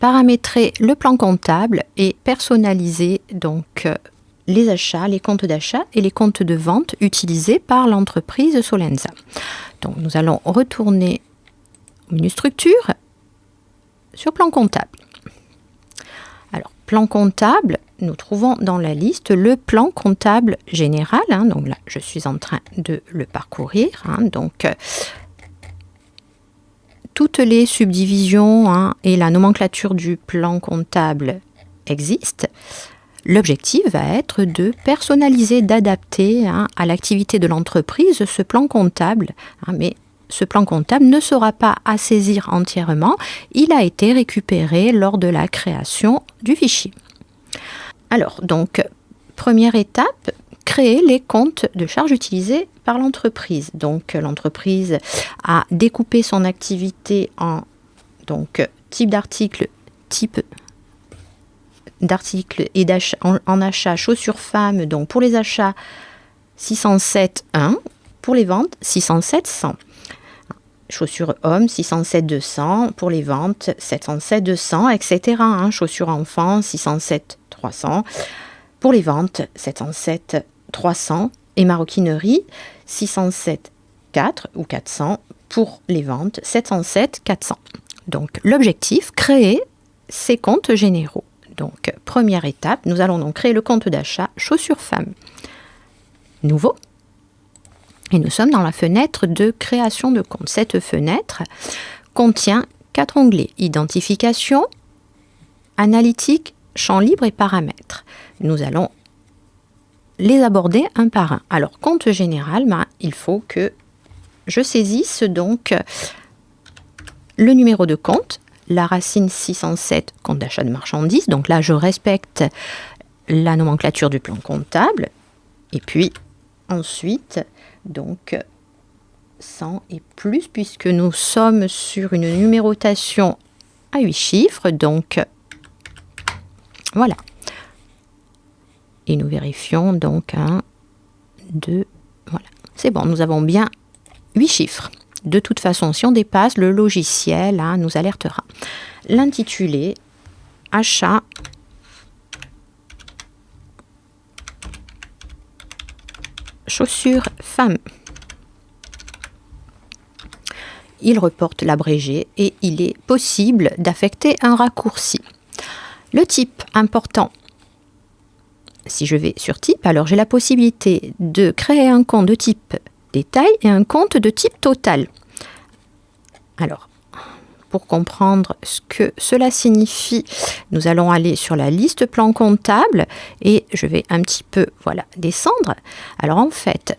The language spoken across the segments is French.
paramétrer le plan comptable et personnaliser donc les achats, les comptes d'achat et les comptes de vente utilisés par l'entreprise Solenza. Donc nous allons retourner au menu structure sur plan comptable. Alors plan comptable, nous trouvons dans la liste le plan comptable général. Donc là, je suis en train de le parcourir. Donc toutes les subdivisions et la nomenclature du plan comptable existent. L'objectif va être de personnaliser, d'adapter à l'activité de l'entreprise ce plan comptable. Mais ce plan comptable ne sera pas à saisir entièrement. Il a été récupéré lors de la création du fichier. Alors, donc, première étape, créer les comptes de charges utilisés par l'entreprise. Donc, l'entreprise a découpé son activité en type d'article, et d'achat, en achat chaussures femmes, donc pour les achats 607,1, pour les ventes 607,100. Chaussures hommes 607,200, pour les ventes 707,200, etc. Chaussures enfants 607,300, pour les ventes 707,300 et maroquinerie 607,4 ou 400, pour les ventes 707,400. Donc l'objectif, créer ces comptes généraux. Donc, première étape, nous allons donc créer le compte d'achat chaussures femmes. Nouveau. Et nous sommes dans la fenêtre de création de compte. Cette fenêtre contient 4 onglets. Identification, analytique, champ libre et paramètres. Nous allons les aborder un par un. Alors, compte général, il faut que je saisisse donc le numéro de compte, la racine 607, compte d'achat de marchandises. Donc là, je respecte la nomenclature du plan comptable. Et puis, ensuite, donc 100 et plus, puisque nous sommes sur une numérotation à 8 chiffres. Donc, voilà. Et nous vérifions donc 1, 2, voilà. C'est bon, nous avons bien 8 chiffres. De toute façon, si on dépasse, le logiciel nous alertera. L'intitulé, achat chaussures femmes. Il reporte l'abrégé et il est possible d'affecter un raccourci. Le type important. Si je vais sur type, alors j'ai la possibilité de créer un compte de type détail et un compte de type total. Alors, pour comprendre ce que cela signifie, nous allons aller sur la liste plan comptable et je vais un petit peu descendre. Alors en fait,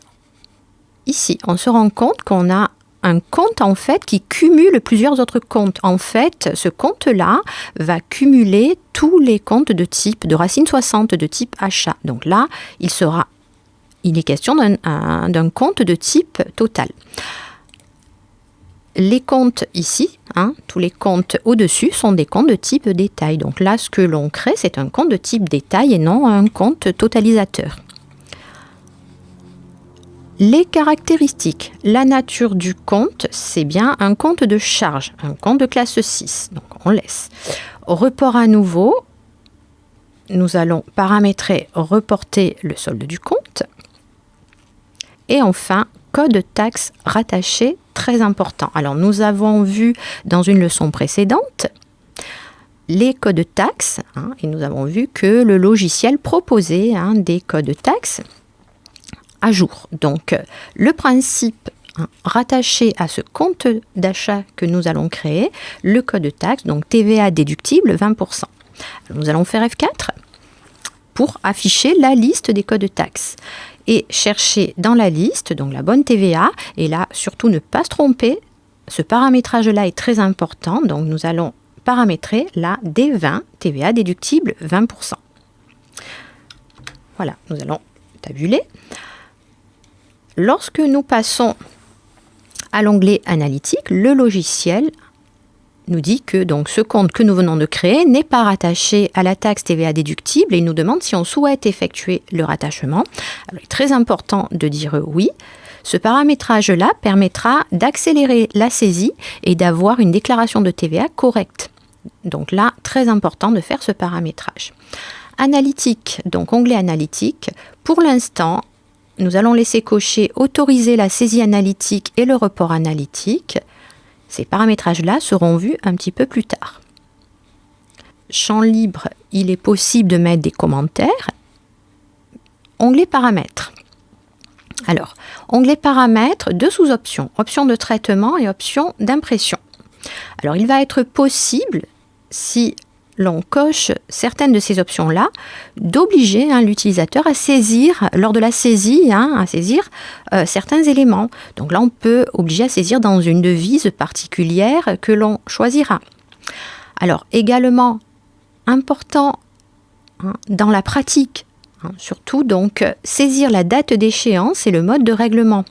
ici, on se rend compte qu'on a un compte en fait qui cumule plusieurs autres comptes. En fait, ce compte-là va cumuler tous les comptes de type de racine 60 de type achat. Donc là, il est question d'un compte de type total. Les comptes ici, tous les comptes au-dessus sont des comptes de type détail. Donc là, ce que l'on crée, c'est un compte de type détail et non un compte totalisateur. Les caractéristiques. La nature du compte, c'est bien un compte de charge, un compte de classe 6. Donc on laisse. Report à nouveau. Nous allons paramétrer, reporter le solde du compte. Et enfin, code taxe rattaché, très important. Alors, nous avons vu dans une leçon précédente les codes taxes, et nous avons vu que le logiciel proposait des codes taxes à jour. Donc, le principe rattaché à ce compte d'achat que nous allons créer, le code taxe, donc TVA déductible 20%. Alors, nous allons faire F4 pour afficher la liste des codes taxes. Et chercher dans la liste, donc la bonne TVA, et là, surtout ne pas se tromper, ce paramétrage-là est très important, donc nous allons paramétrer la D20, TVA déductible 20%. Voilà, nous allons tabuler. Lorsque nous passons à l'onglet analytique, le logiciel nous dit que donc, ce compte que nous venons de créer n'est pas rattaché à la taxe TVA déductible et il nous demande si on souhaite effectuer le rattachement. Alors, il est très important de dire oui. Ce paramétrage-là permettra d'accélérer la saisie et d'avoir une déclaration de TVA correcte. Donc là, très important de faire ce paramétrage. Analytique, donc onglet analytique. Pour l'instant, nous allons laisser cocher autoriser la saisie analytique et le report analytique. Ces paramétrages-là seront vus un petit peu plus tard. Champ libre, il est possible de mettre des commentaires. Onglet paramètres. Alors, onglet paramètres, deux sous-options, option de traitement et option d'impression. Alors, il va être possible, si l'on coche certaines de ces options-là, d'obliger l'utilisateur à saisir, lors de la saisie, à saisir certains éléments. Donc là, on peut obliger à saisir dans une devise particulière que l'on choisira. Alors, également, important dans la pratique, surtout donc saisir la date d'échéance et le mode de règlement.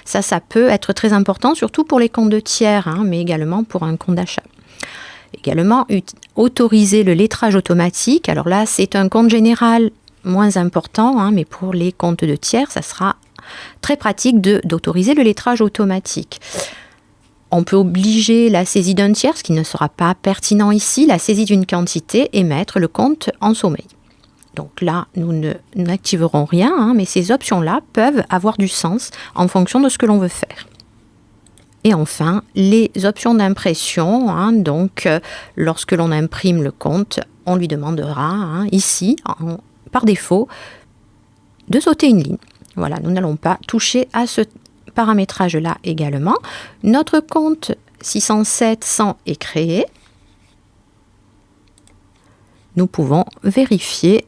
Ça peut être très important, surtout pour les comptes de tiers, mais également pour un compte d'achat. Également, autoriser le lettrage automatique. Alors là, c'est un compte général moins important, mais pour les comptes de tiers, ça sera très pratique d'autoriser le lettrage automatique. On peut obliger la saisie d'un tiers, ce qui ne sera pas pertinent ici, la saisie d'une quantité et mettre le compte en sommeil. Donc là, nous n'activerons rien, mais ces options-là peuvent avoir du sens en fonction de ce que l'on veut faire. Et enfin, les options d'impression. Donc, lorsque l'on imprime le compte, on lui demandera ici, par défaut, de sauter une ligne. Voilà, nous n'allons pas toucher à ce paramétrage-là également. Notre compte 607-100 est créé. Nous pouvons vérifier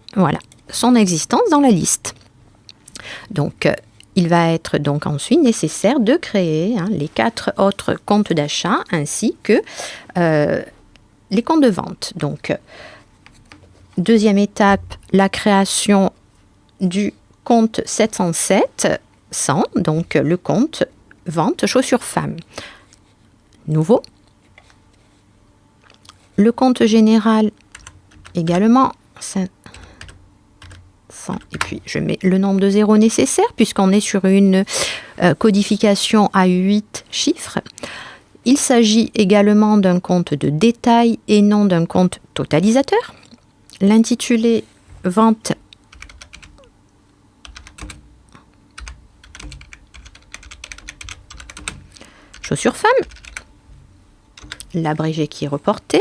son existence dans la liste. Donc, il va être donc ensuite nécessaire de créer les 4 autres comptes d'achat ainsi que les comptes de vente. Donc, deuxième étape, la création du compte 707-100, donc le compte vente chaussures femmes. Nouveau. Le compte général également 100, et puis je mets le nombre de zéros nécessaire puisqu'on est sur une codification à 8 chiffres. Il s'agit également d'un compte de détail et non d'un compte totalisateur. L'intitulé vente chaussures femmes. L'abrégé qui est reporté.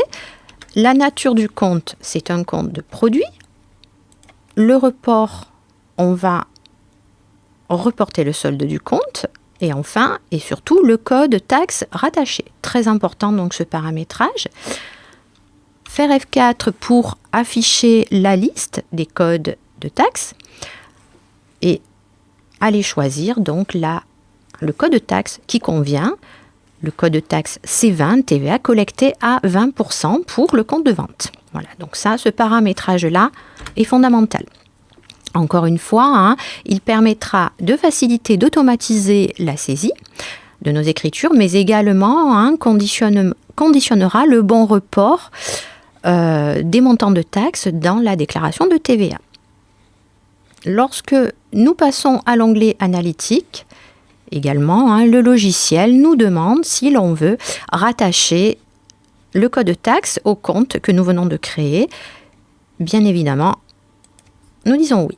La nature du compte, c'est un compte de produit. Le report, on va reporter le solde du compte. Et enfin, et surtout, le code taxe rattaché. Très important donc ce paramétrage. Faire F4 pour afficher la liste des codes de taxe. Et aller choisir donc le code de taxe qui convient. Le code de taxe C20, TVA collecté à 20% pour le compte de vente. Voilà, donc ce paramétrage-là est fondamental. Encore une fois, il permettra de faciliter, d'automatiser la saisie de nos écritures, mais également conditionnera le bon report des montants de taxes dans la déclaration de TVA. Lorsque nous passons à l'onglet analytique, également, le logiciel nous demande si l'on veut rattacher le code de taxe au compte que nous venons de créer. Bien évidemment, nous disons oui.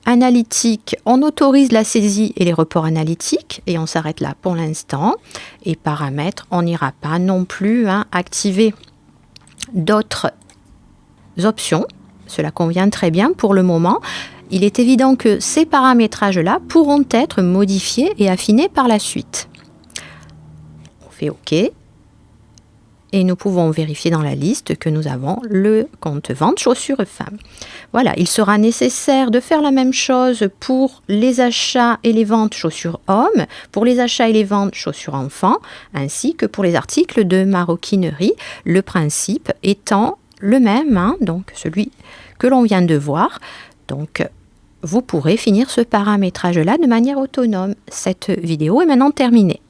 Analytique, on autorise la saisie et les reports analytiques et on s'arrête là pour l'instant. Et paramètres, on n'ira pas non plus activer d'autres options. Cela convient très bien pour le moment. Il est évident que ces paramétrages-là pourront être modifiés et affinés par la suite. On fait OK. Et nous pouvons vérifier dans la liste que nous avons le compte vente chaussures femmes. Voilà, il sera nécessaire de faire la même chose pour les achats et les ventes chaussures hommes, pour les achats et les ventes chaussures enfants, ainsi que pour les articles de maroquinerie, le principe étant le même, donc celui que l'on vient de voir. Donc, vous pourrez finir ce paramétrage-là de manière autonome. Cette vidéo est maintenant terminée.